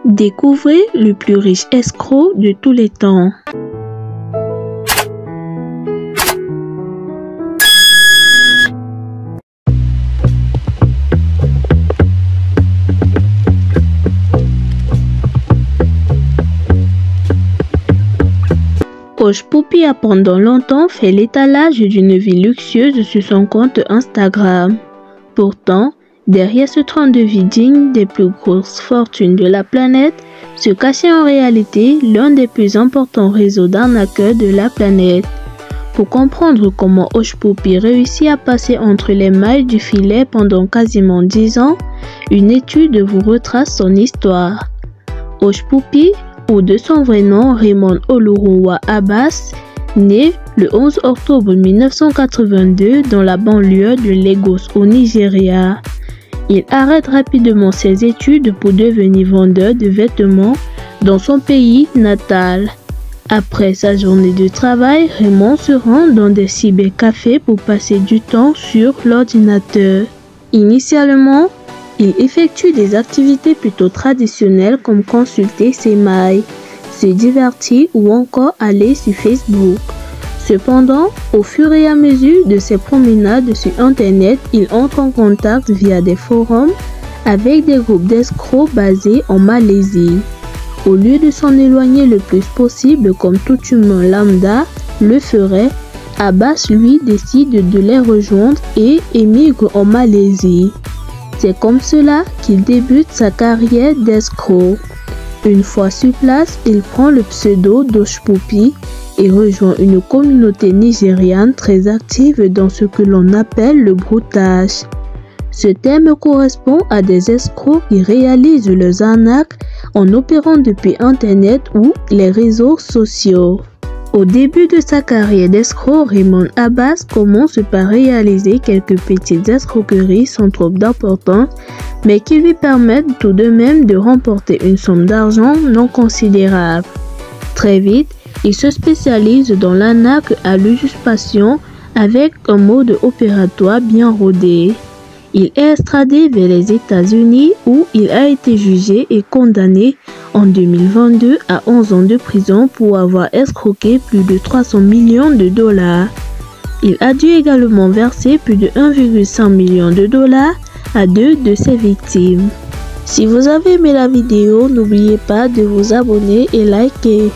Découvrez le plus riche escroc de tous les temps. Hushpuppi a pendant longtemps fait l'étalage d'une vie luxueuse sur son compte Instagram. Pourtant, derrière ce train de vie digne des plus grosses fortunes de la planète, se cachait en réalité l'un des plus importants réseaux d'arnaqueurs de la planète. Pour comprendre comment Hushpuppi réussit à passer entre les mailles du filet pendant quasiment 10 ans, une étude vous retrace son histoire. Hushpuppi, ou de son vrai nom Raymond Oluruwa Abbas, né le 11 octobre 1982 dans la banlieue de Lagos au Nigeria. Il arrête rapidement ses études pour devenir vendeur de vêtements dans son pays natal. Après sa journée de travail, Raymond se rend dans des cybercafés pour passer du temps sur l'ordinateur. Initialement, il effectue des activités plutôt traditionnelles comme consulter ses mails, se divertir ou encore aller sur Facebook. Cependant, au fur et à mesure de ses promenades sur Internet, il entre en contact via des forums avec des groupes d'escrocs basés en Malaisie. Au lieu de s'en éloigner le plus possible comme tout humain lambda le ferait, Abbas lui décide de les rejoindre et émigre en Malaisie. C'est comme cela qu'il débute sa carrière d'escroc. Une fois sur place, il prend le pseudo d'Hushpuppi et rejoint une communauté nigériane très active dans ce que l'on appelle le broutage. Ce terme correspond à des escrocs qui réalisent leurs arnaques en opérant depuis Internet ou les réseaux sociaux. Au début de sa carrière d'escroc, Raymond Abbas commence par réaliser quelques petites escroqueries sans trop d'importance, mais qui lui permettent tout de même de remporter une somme d'argent non considérable. Très vite, il se spécialise dans l'arnaque à l'usurpation avec un mode opératoire bien rodé. Il est extradé vers les États-Unis où il a été jugé et condamné en 2022 à 11 ans de prison pour avoir escroqué plus de 300 millions de dollars. Il a dû également verser plus de 1,5 million de dollars à 2 de ses victimes. Si vous avez aimé la vidéo, n'oubliez pas de vous abonner et liker.